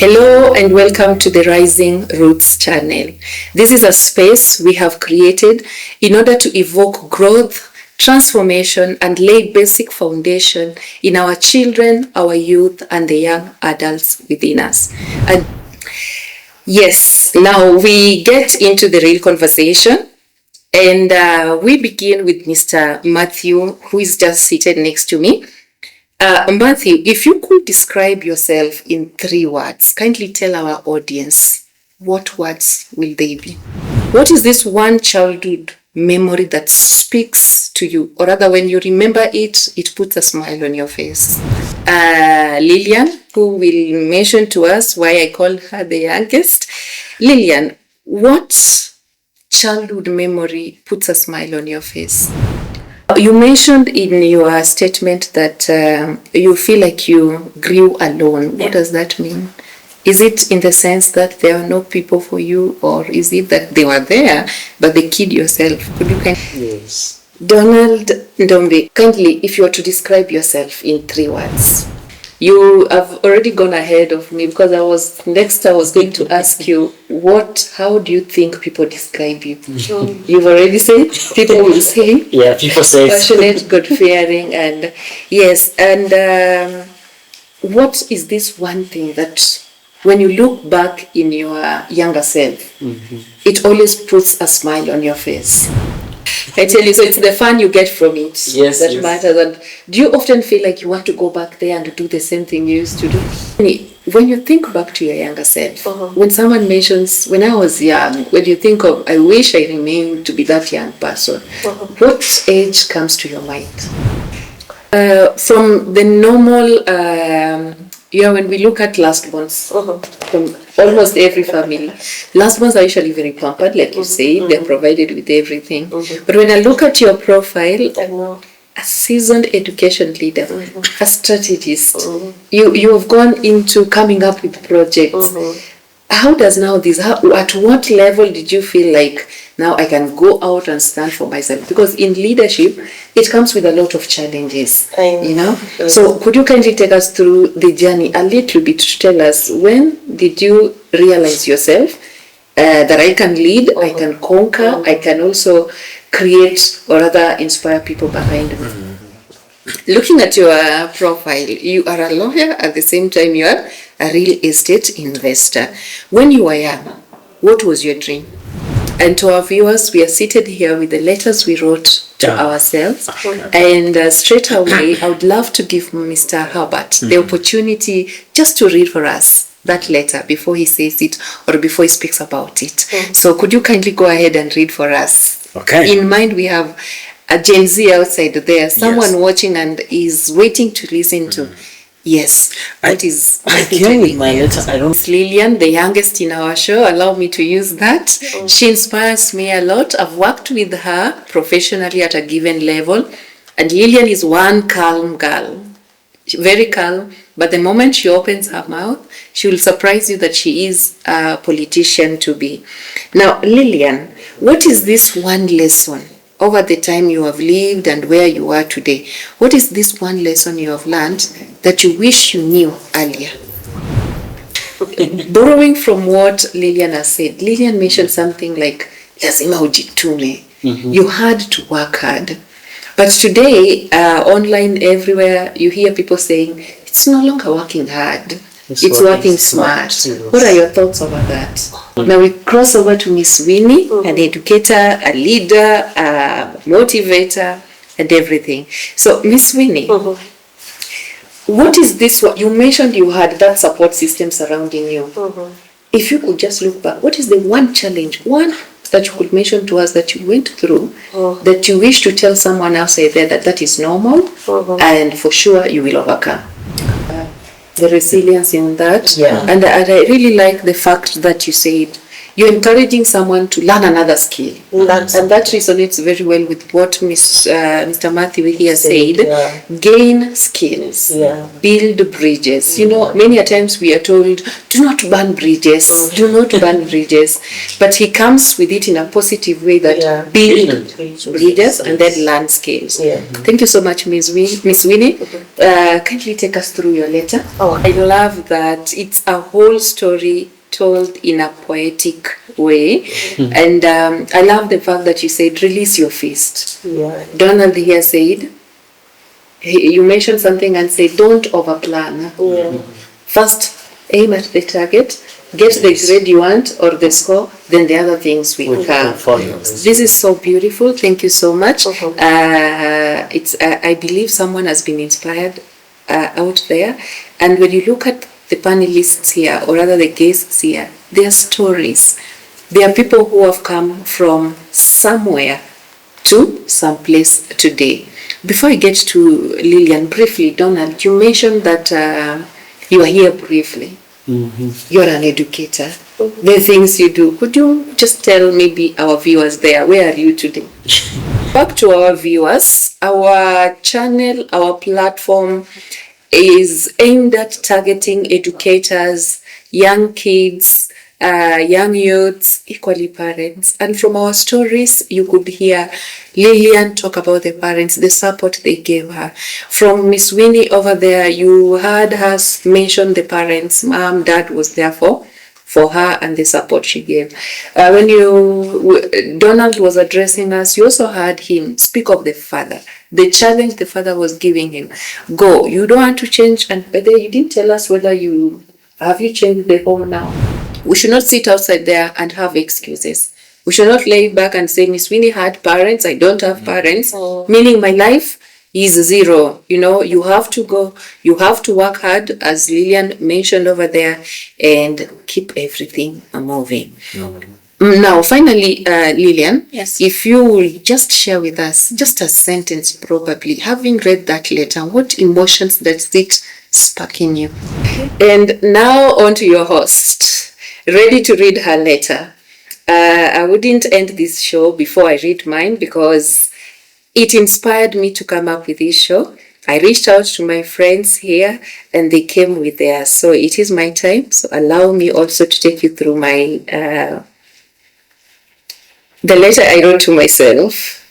Hello and welcome to the Rising Roots channel. This is a space we have created in order to evoke growth, transformation, and lay basic foundation in our children, our youth, and the young adults within us. And yes, now we get into the real conversation. And we begin with Mr. Matthew, who is just seated next to me. Matthew, if you could describe yourself in 3 words, kindly tell our audience, what words will they be? What is this one childhood memory that speaks to you? Or rather, when you remember it, it puts a smile on your face. Lillian, who will mention to us why I call her the youngest. Lillian, what childhood memory puts a smile on your face? You mentioned in your statement that you feel like you grew alone. What does that mean? Is it in the sense that there are no people for you, or is it that they were there, but the kid yourself? Could you Yes. Donald Ndombe, kindly, if you were to describe yourself in 3 words. You have already gone ahead of me because I was going to ask you, how do you think people describe you? You've already said, people will say, Yeah, people say passionate, God-fearing, and yes, and what is this one thing that when you look back in your younger self, it always puts a smile on your face? I tell you, so it's the fun you get from it that matters. And do you often feel like you want to go back there and do the same thing you used to do? When you think back to your younger self, when someone mentions, when I was young, when you think of, I wish I remained to be that young person, what age comes to your mind? From the normal, when we look at last borns, from almost every family, last borns are usually very pampered, like you say, they're provided with everything. But when I look at your profile, a seasoned education leader, a strategist, you have gone into coming up with projects. How does now this, at what level did you feel like now I can go out and stand for myself? Because in leadership, it comes with a lot of challenges, So could you kindly take us through the journey a little bit to tell us, when did you realize yourself that I can lead, I can conquer, I can also create or rather inspire people behind me? Looking at your profile, you are a lawyer, at the same time you are a real estate investor. When you were young, what was your dream? And to our viewers, we are seated here with the letters we wrote to ourselves. And straight away, I would love to give Mr. Herbert the opportunity just to read for us that letter before he says it or before he speaks about it. So could you kindly go ahead and read for us? Okay. In mind, we have a Gen Z outside there, someone watching and is waiting to listen to. Yes. What is I came with my letter. I don't. Lillian, the youngest in our show, allow me to use that. She inspires me a lot. I've worked with her professionally at a given level, and Lillian is one calm girl, very calm, but the moment she opens her mouth, she will surprise you that she is a politician to be. Now, Lillian, what is this one lesson over the time you have lived and where you are today? What is this one lesson you have learned that you wish you knew earlier? Borrowing from what Lillian has said, Lillian mentioned something like, lazima ujitume. You had to work hard. But today, online everywhere, you hear people saying, it's no longer working hard. It's working smart. What are your thoughts about that? Now we cross over to Miss Winnie, an educator, a leader, a motivator, and everything. So Miss Winnie, what is this? What you mentioned, you had that support system surrounding you. If you could just look back, what is the one challenge, one that you could mention to us that you went through, that you wish to tell someone else there that is normal, and for sure you will overcome? The resilience in that, and I really like the fact that you said You're encouraging someone to learn another skill. And that resonates very well with what Mr. Matthew here said. Yeah. Gain skills. Yeah. Build bridges. You know, many a times we are told, do not burn bridges. Do not burn bridges. But he comes with it in a positive way that build bridges and then learn skills. Yeah. Thank you so much, Miss Winnie. Kindly take us through your letter. Oh. I love that it's a whole story told in a poetic way. And I love the fact that you said, release your fist. Yeah. Donald here said, you mentioned something and said, don't overplan. Yeah. First, aim at the target, get the grade you want or the score, then the other things will come. This is so beautiful. Thank you so much. It's I believe someone has been inspired out there. And when you look at the panelists here, or rather the guests here, their stories. They are people who have come from somewhere to some place today. Before I get to Lillian, briefly, Donald, you mentioned that you are here briefly. You're an educator. The things you do. Could you just tell maybe our viewers there, where are you today? Back to our viewers, our channel, our platform is aimed at targeting educators, young kids, young youths, equally parents. And from our stories, you could hear Lillian talk about the parents, the support they gave her. From Miss Winnie over there, you heard her mention the parents. Mom, dad was there for her and the support she gave. When Donald was addressing us, you also heard him speak of the father, the challenge the father was giving him. Go, you don't want to change, and whether you didn't tell us whether you changed the home now. We should not sit outside there and have excuses. We should not lay back and say, Miss Winnie had parents, I don't have parents, meaning my life is zero. You know, you have to go, you have to work hard, as Lillian mentioned over there, and keep everything moving. Now, finally, Lillian, yes, if you will just share with us, just a sentence probably, having read that letter, what emotions does it spark in you? And now on to your host, ready to read her letter. I wouldn't end this show before I read mine because it inspired me to come up with this show. I reached out to my friends here and they came with theirs. So it is my time. So allow me also to take you through my the letter I wrote to myself.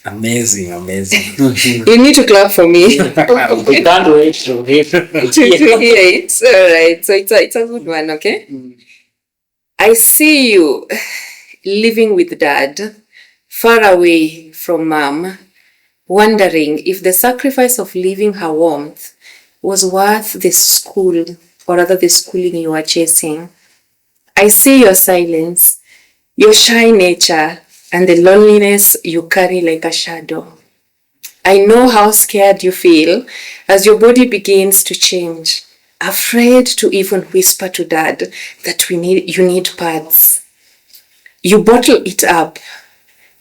Amazing. You need to clap for me. We can't wait to hear to hear it. All right. So it's a good one, okay? I see you living with dad, far away from mom, wondering if the sacrifice of leaving her warmth was worth the school, or rather the schooling you are chasing. I see your silence, your shy nature, and the loneliness you carry like a shadow. I know how scared you feel as your body begins to change, afraid to even whisper to dad that you need pads. You bottle it up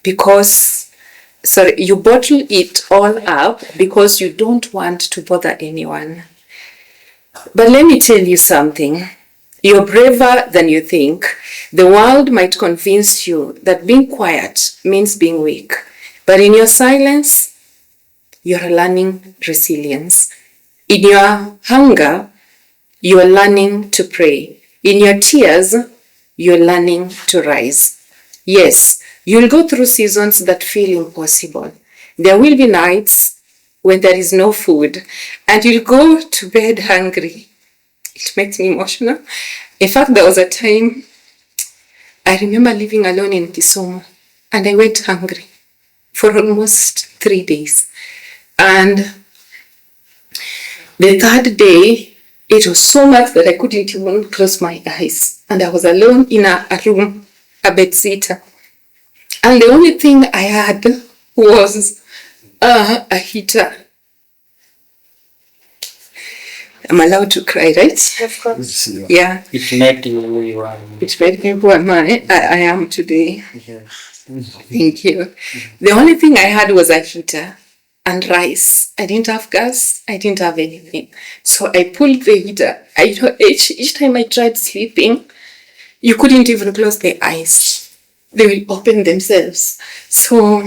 you bottle it all up because you don't want to bother anyone. But let me tell you something. You're braver than you think. The world might convince you that being quiet means being weak. But in your silence, you're learning resilience. In your hunger, you are learning to pray. In your tears, you're learning to rise. Yes, you'll go through seasons that feel impossible. There will be nights when there is no food, and you'll go to bed hungry. It makes me emotional. In fact, there was a time I remember living alone in Kisumu, and I went hungry for almost 3 days. And the third day, it was so much that I couldn't even close my eyes. And I was alone in a room, a bedsitter. And the only thing I had was a heater. I'm allowed to cry, right? Of course. Yeah. It made you who you are. It made me who I am today. Thank you. The only thing I had was a heater and rice. I didn't have gas. I didn't have anything. So I pulled the heater. Each time I tried sleeping, you couldn't even close their eyes. They will open themselves. So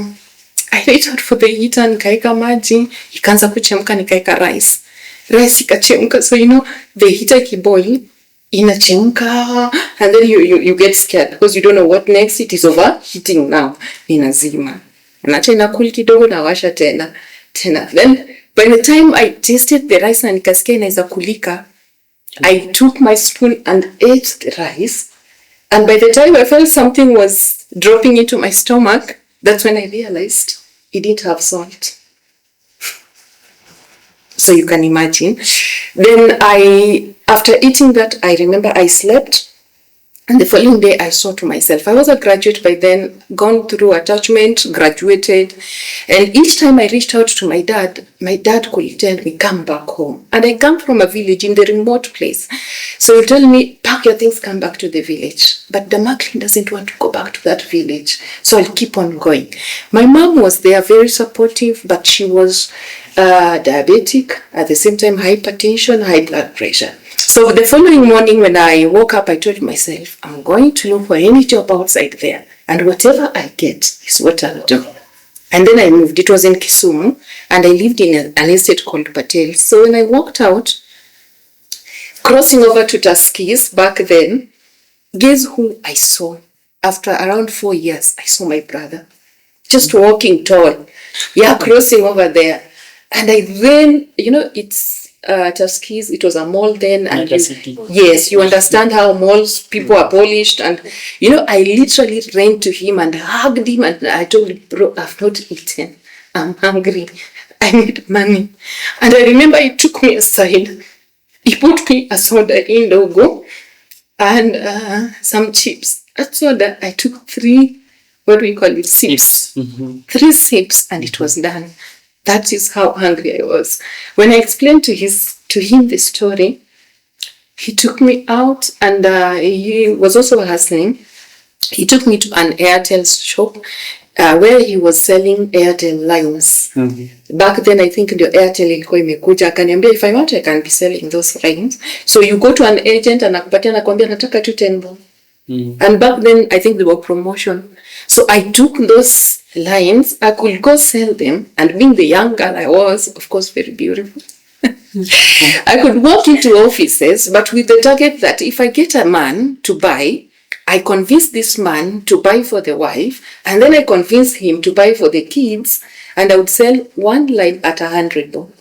I reached out for the heater, nikaeka maji, ikaanza kuchemka, nikaeka rice ikachemka. So the heater kiboil, inachemka, and then you get scared because you don't know what next. It is overheating now. Ninazima. Nacha inakuli kidogo, nawasha tena. Then by the time I tasted the rice na nikasikia inaweza kulika, I took my spoon and ate the rice. And by the time I felt something was dropping into my stomach, that's when I realized it didn't have salt. So you can imagine. Then after eating that, I remember I slept. And the following day, I saw to myself, I was a graduate by then, gone through attachment, graduated. And each time I reached out to my dad could tell me, come back home. And I come from a village in the remote place. So he told me, pack your things, come back to the village. But Damackline doesn't want to go back to that village. So I'll keep on going. My mom was there, very supportive, but she was diabetic, at the same time hypertension, high blood pressure. So the following morning when I woke up, I told myself, I'm going to look for any job outside there. And whatever I get is what I'll do. And then I moved. It was in Kisumu. And I lived in an estate called Patel. So when I walked out, crossing over to Tuskegee back then, guess who I saw? After around 4 years, I saw my brother. Just walking tall. Yeah, crossing over there. And I then, it's Tuskegee, it was a mall then, and yes, you understand how malls, people are polished, and I literally ran to him and hugged him, and I told him, bro, I've not eaten, I'm hungry, I need money. And I remember he took me aside, he put me a soda in logo and some chips. That soda, I took 3, what do we call it, sips. 3 sips, and it was done. That is how hungry I was. When I explained to him the story, he took me out, and he was also hustling. He took me to an Airtel shop where he was selling Airtel lines. Back then, I think the Airtel ilikuwa imekuja, akaniambia, if I want, I can be selling those lines. So you go to an agent and anakuambia nataka tu 10 bob. And back then, I think they were promotion. So I took those lines, I could go sell them, and being the young girl I was, of course, very beautiful. I could walk into offices, but with the target that if I get a man to buy, I convince this man to buy for the wife, and then I convince him to buy for the kids, and I would sell 1 line at 100 bob.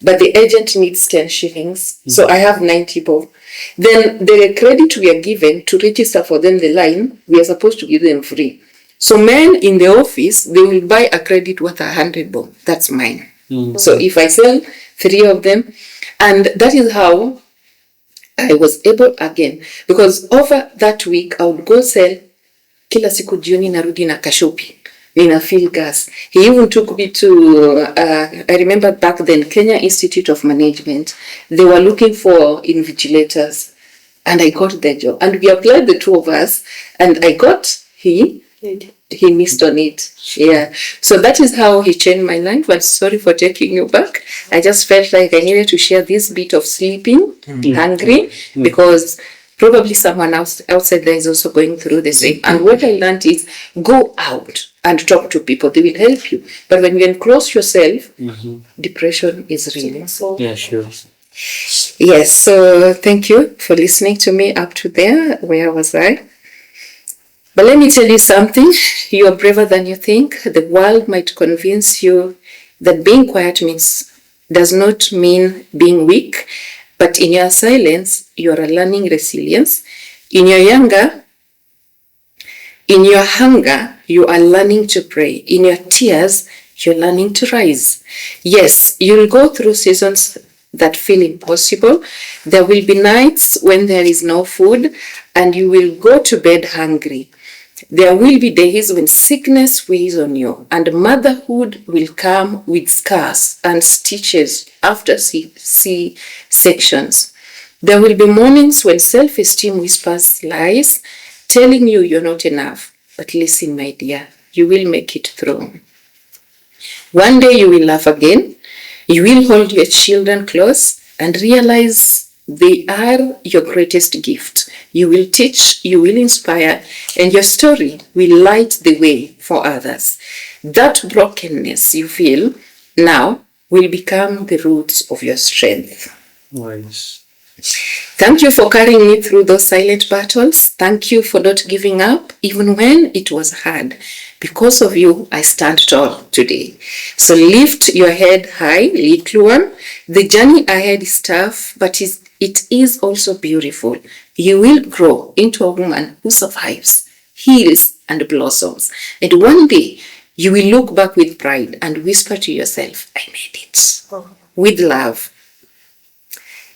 But the agent needs 10 shillings, so I have 90 bob. Then the credit we are given to register for them the line, we are supposed to give them free. So men in the office, they will buy a credit worth 100 bob. That's mine. So if I sell 3 of them, and that is how I was able again. Because over that week, I would go sell kila siku jioni narudi na kashopi. Nina feel gas. He even took me to, I remember back then, Kenya Institute of Management. They were looking for invigilators. And I got the job. And we applied, the 2 of us. And I got, he missed on it. Yeah. So that is how he changed my life. But sorry for taking you back. I just felt like I needed to share this bit of sleeping, hungry, because probably someone else outside there is also going through the same. And what I learned is go out and talk to people. They will help you. But when you enclose yourself, depression is real. Yeah, sure. Yes. So thank you for listening to me up to there. Where was I? But let me tell you something. You are braver than you think. The world might convince you that being quiet does not mean being weak. But in your silence, you are learning resilience. In your hunger, you are learning to pray. In your tears, you're learning to rise. Yes, you'll go through seasons that feel impossible. There will be nights when there is no food and you will go to bed hungry. There will be days when sickness weighs on you and motherhood will come with scars and stitches after C-sections. There will be mornings when self-esteem whispers lies, telling you you're not enough. But listen, my dear, you will make it through. One day you will laugh again. You will hold your children close and realize They are your greatest gift. You will teach, you will inspire, and your story will light the way for others. That brokenness you feel now will become the roots of your strength. Nice. Thank you for carrying me through those silent battles. Thank you for not giving up, even when it was hard. Because of you, I stand tall today. So lift your head high, little one. The journey ahead is tough, but it is also beautiful. You will grow into a woman who survives, heals, and blossoms. And one day, you will look back with pride and whisper to yourself, I made it. With love.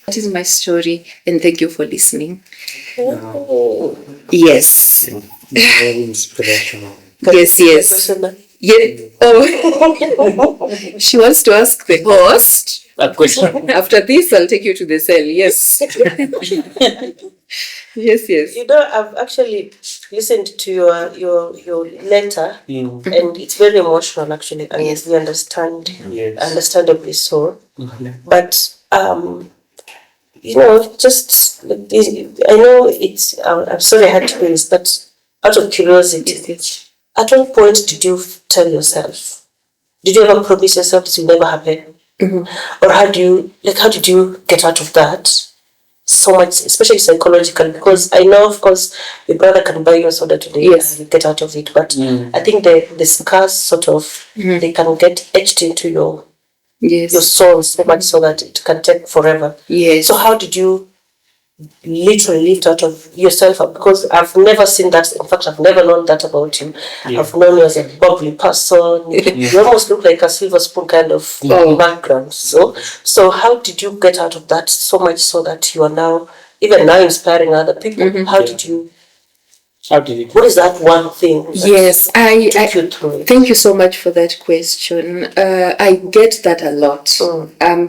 That is my story, and thank you for listening. Yes. Very inspirational. Yes. Yeah. Oh. She wants to ask the host. A question. After this, I'll take you to the cell. Yes. Yes. You know, I've actually listened to your letter, and it's very emotional actually, and Yes. we understand, Yes. understandably so. But you know, just I know it's. I'm sorry I had to do this, but out of curiosity, Yes. at what point did you tell yourself? Did you ever promise yourself this will never happen? Or how did you get out of that? So much, especially psychologically, because I know, of course, your brother can buy you a soda today Yes. and get out of it, but I think the scars sort of they can get etched into your Yes. soul so much so that it can take forever. Yes. So how did you literally lift out of yourself up? Because I've never seen that. In fact, I've never known that about you. I've known you as a bubbly person. You almost look like a silver spoon kind of background. So how did you get out of that so much so that you are now, even now, inspiring other people? How did you? How did it? What is that one thing? That Yes, took you through it? Thank you so much for that question. I get that a lot.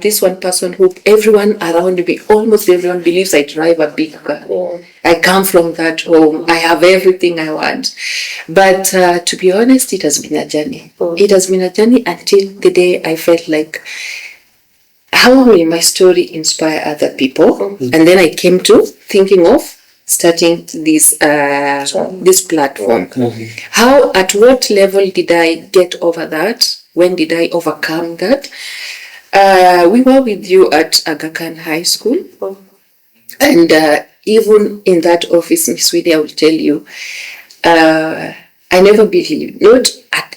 This one person who everyone around me, almost everyone believes I drive a big car. I come from that home. I have everything I want. But to be honest, it has been a journey. It has been a journey until the day I felt like, how will my story inspire other people? And then I came to thinking of starting this platform. How, at what level did I get over that? When did I overcome that? We were with you at Gechiko High School, and even in that office, Miss Swede, I will tell you, I never believed,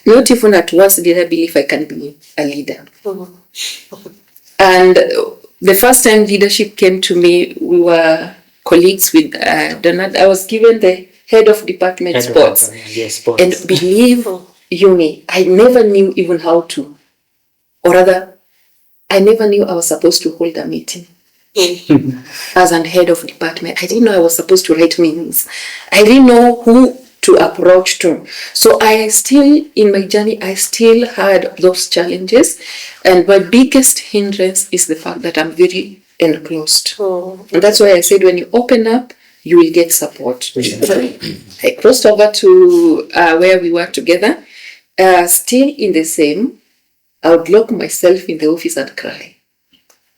not even at once did I believe I can be a leader. And the first time leadership came to me, we were colleagues with Donald. I was given the head of department sports. Sports. And believe you me, I never knew even how to, or rather, I never knew I was supposed to hold a meeting. As an head of department, I didn't know I was supposed to write meetings. I didn't know who to approach to. So in my journey, I still had those challenges. And my biggest hindrance is the fact that I'm very enclosed. And that's why I said when you open up, you will get support. I crossed over to where we were together, still in the same. I would lock myself in the office and cry.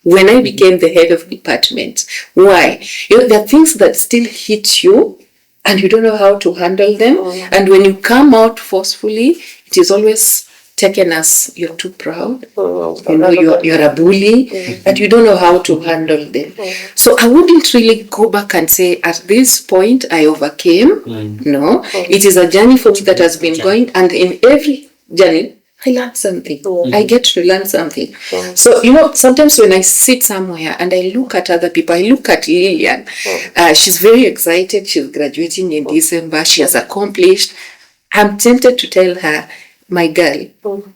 When I became the head of department, why? There are things that still hit you and you don't know how to handle them. And when you come out forcefully, it is always taken as you're too proud, you're a bully, and you don't know how to handle them. So I wouldn't really go back and say, at this point, I overcame. No, it is a journey for me that has been going, and in every journey, I learned something. I get to learn something. So, sometimes when I sit somewhere and I look at other people, I look at Lillian. She's very excited. She's graduating in December. She has accomplished. I'm tempted to tell her, my girl,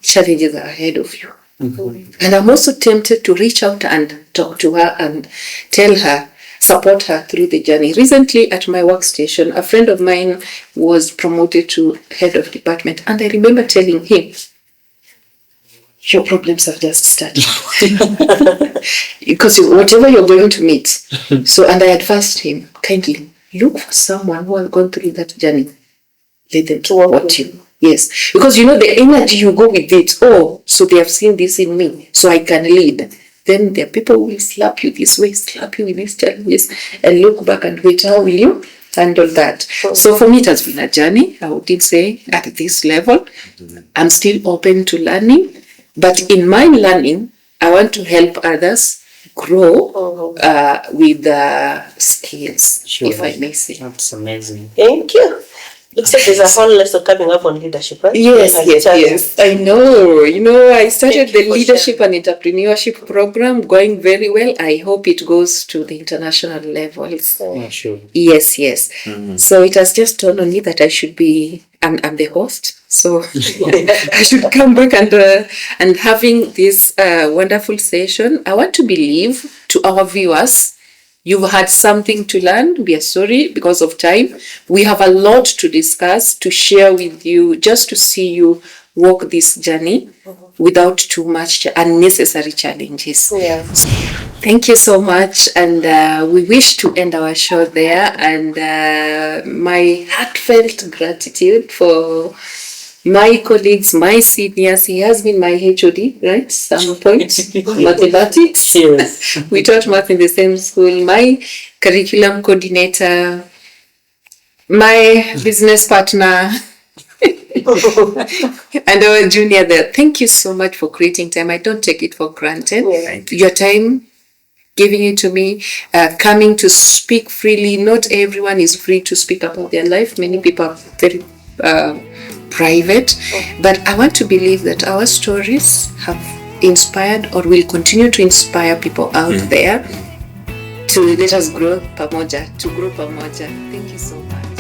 challenges are ahead of you. And I'm also tempted to reach out and talk to her and tell her, support her through the journey. Recently at my workstation, a friend of mine was promoted to head of department. And I remember telling him, your problems have just started. Because whatever you're going to meet. So, and I advised him, kindly, look for someone who has gone through that journey. Let them support you. Yes. Because the energy you go with it, so they have seen this in me, so I can lead. then there are people who will slap you this way, slap you with these challenges, and look back and wait, how will you handle that? So for me, it has been a journey. I wouldn't say at this level. I'm still open to learning, but in my learning, I want to help others grow with skills, if I may say. That's amazing. Thank you. Looks like there's a whole lesson coming up on leadership, right? Yes. I know. I started the leadership and entrepreneurship program going very well. I hope it goes to the international levels. Yeah, sure. Yes. So it has just dawned on me that I should be, I'm the host. So I should come back and having this wonderful session. I want to believe to our viewers, you've had something to learn. We are sorry because of time. We have a lot to discuss, to share with you, just to see you walk this journey without too much unnecessary challenges. Yeah. Thank you so much. And we wish to end our show there. And my heartfelt gratitude for my colleagues, my seniors. He has been my HOD, right? Some point. Mathematics. Yes. We taught math in the same school. My curriculum coordinator, my business partner, and our junior there. Thank you so much for creating time. I don't take it for granted. Yeah. Your time, giving it to me, coming to speak freely. Not everyone is free to speak about their life. Many people are very private, but I want to believe that our stories have inspired or will continue to inspire people out there to let us grow pamoja, Thank you so much.